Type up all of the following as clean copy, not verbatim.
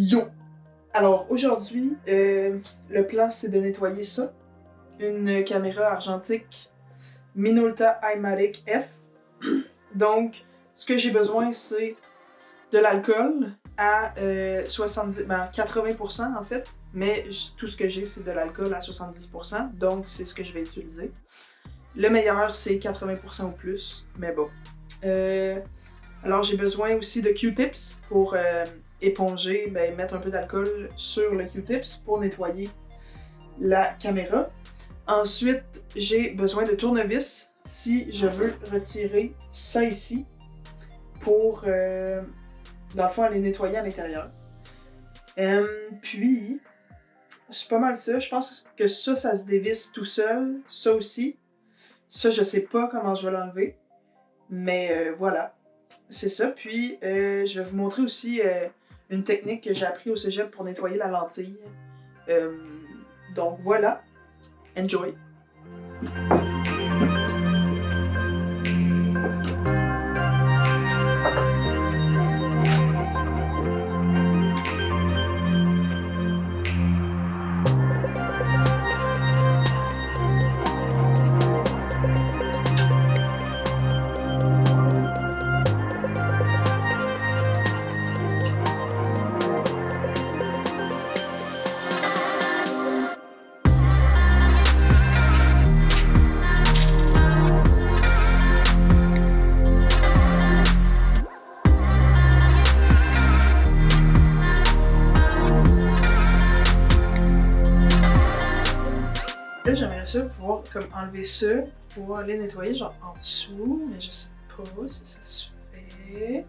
Yo! Alors aujourd'hui, le plan c'est de nettoyer ça. Une caméra argentique Minolta iMatic F. Donc, ce que j'ai besoin c'est de l'alcool à 80% en fait. Mais tout ce que j'ai c'est de l'alcool à 70%. Donc c'est ce que je vais utiliser. Le meilleur c'est 80% ou plus. Mais bon. Alors j'ai besoin aussi de Q-tips pour éponger, mettre un peu d'alcool sur le Q-tips pour nettoyer la caméra. Ensuite, j'ai besoin de tournevis si je veux retirer ça ici pour, dans le fond, aller nettoyer à l'intérieur. Puis, c'est pas mal ça. Je pense que ça se dévisse tout seul. Ça aussi. Ça, je sais pas comment je vais l'enlever. Mais voilà. C'est ça. Puis, je vais vous montrer aussi une technique que j'ai appris au cégep pour nettoyer la lentille. Donc voilà. Enjoy! Là, j'aimerais ça pouvoir comme enlever ça, pouvoir aller nettoyer genre en dessous, mais je sais pas si ça se fait.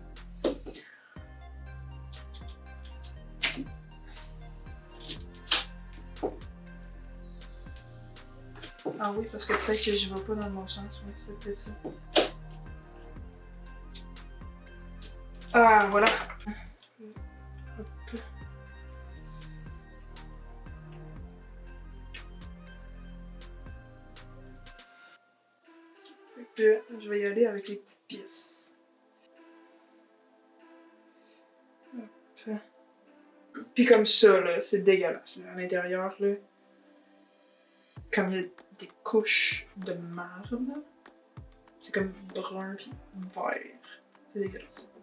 Ah oui, parce que peut-être que je vais pas dans le bon sens, oui, c'est peut-être ça. Ah, voilà! Hop. Je vais y aller avec les petites pièces. Hop. Puis comme ça, là, c'est dégueulasse. Là, à l'intérieur, là, comme il y a des couches de marde, c'est comme brun puis vert. C'est dégueulasse.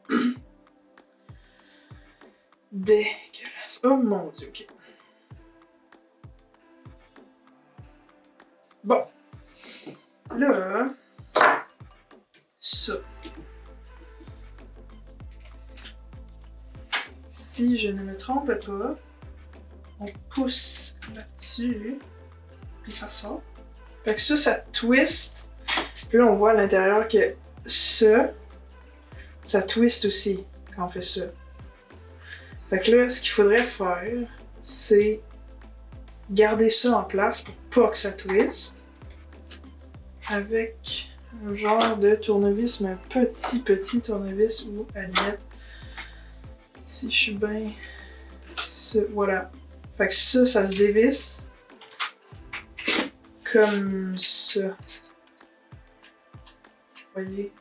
Dégueulasse. Oh mon dieu, ok. Bon. Là, ça. Si je ne me trompe pas, on pousse là-dessus, puis ça sort. Fait que ça twist. Puis là, on voit à l'intérieur que ça twist aussi quand on fait ça. Fait que là, ce qu'il faudrait faire, c'est garder ça en place pour pas que ça twist. Avec un genre de tournevis, mais un petit tournevis ou à la limite, si je suis bien, ça, voilà. Fait que ça se dévisse comme ça. Vous voyez,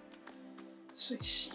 ça ici.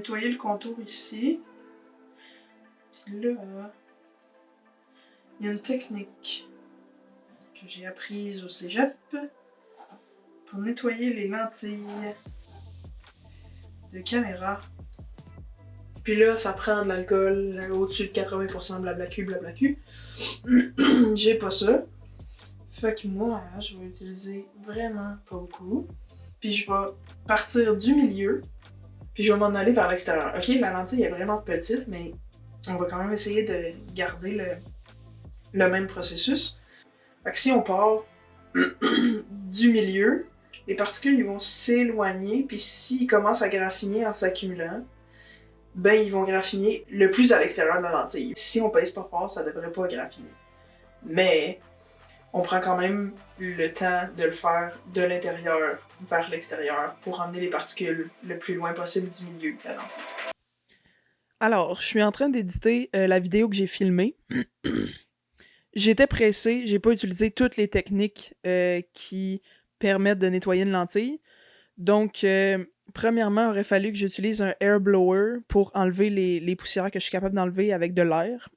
nettoyer le contour ici. Puis là, il y a une technique que j'ai apprise au cégep pour nettoyer les lentilles de caméra. Puis là, ça prend de l'alcool au-dessus de 80%, blabla-Q. J'ai pas ça. Fait que moi, je vais utiliser vraiment pas beaucoup. Puis je vais partir du milieu. Puis je vais m'en aller vers l'extérieur. Ok, la lentille est vraiment petite, mais on va quand même essayer de garder le même processus. Fait que si on part du milieu, les particules ils vont s'éloigner, puis s'ils commencent à graffiner en s'accumulant, ben ils vont graffiner le plus à l'extérieur de la lentille. Si on pèse pas fort, ça devrait pas graffiner. Mais on prend quand même le temps de le faire de l'intérieur vers l'extérieur pour emmener les particules le plus loin possible du milieu de la lentille. Alors, je suis en train d'éditer la vidéo que j'ai filmée. J'étais pressée, j'ai pas utilisé toutes les techniques qui permettent de nettoyer une lentille. Donc, premièrement, il aurait fallu que j'utilise un air blower pour enlever les poussières que je suis capable d'enlever avec de l'air,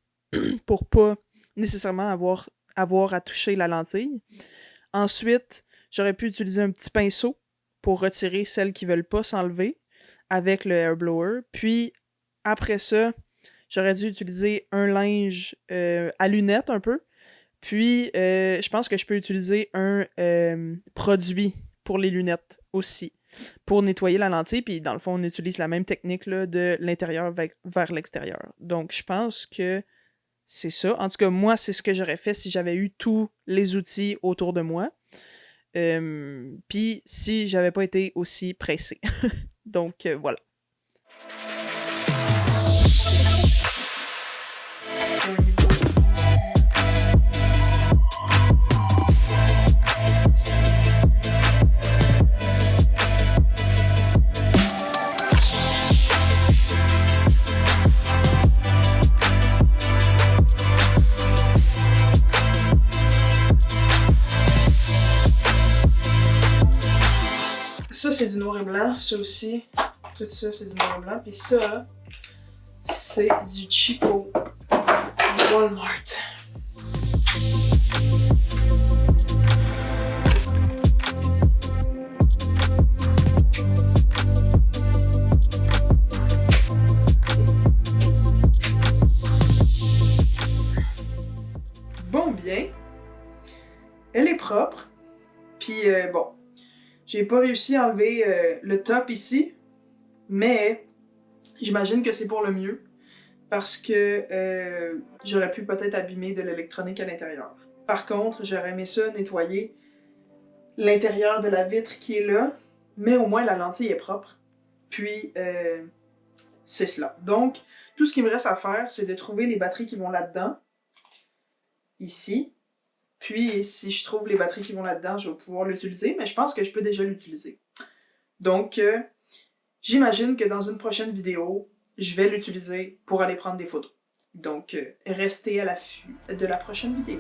pour pas nécessairement avoir à toucher la lentille. Ensuite, j'aurais pu utiliser un petit pinceau pour retirer celles qui veulent pas s'enlever avec le air blower. Puis, après ça, j'aurais dû utiliser un linge à lunettes un peu. Puis, je pense que je peux utiliser un produit pour les lunettes aussi, pour nettoyer la lentille. Puis, dans le fond, on utilise la même technique là, de l'intérieur vers l'extérieur. Donc, je pense que c'est ça. En tout cas, moi, c'est ce que j'aurais fait si j'avais eu tous les outils autour de moi. Puis, si j'avais pas été aussi pressée. Donc, voilà. Ça, c'est du noir et blanc. Ça aussi, tout ça, c'est du noir et blanc. Puis ça, c'est du Chico, du Walmart. Bon, bien. Elle est propre. Puis, bon. J'ai pas réussi à enlever le top ici, mais j'imagine que c'est pour le mieux, parce que j'aurais pu peut-être abîmer de l'électronique à l'intérieur. Par contre, j'aurais aimé ça nettoyer l'intérieur de la vitre qui est là, mais au moins la lentille est propre. Puis, c'est cela. Donc, tout ce qui me reste à faire, c'est de trouver les batteries qui vont là-dedans, ici. Puis, si je trouve les batteries qui vont là-dedans, je vais pouvoir l'utiliser, mais je pense que je peux déjà l'utiliser. Donc, j'imagine que dans une prochaine vidéo, je vais l'utiliser pour aller prendre des photos. Donc, restez à l'affût de la prochaine vidéo.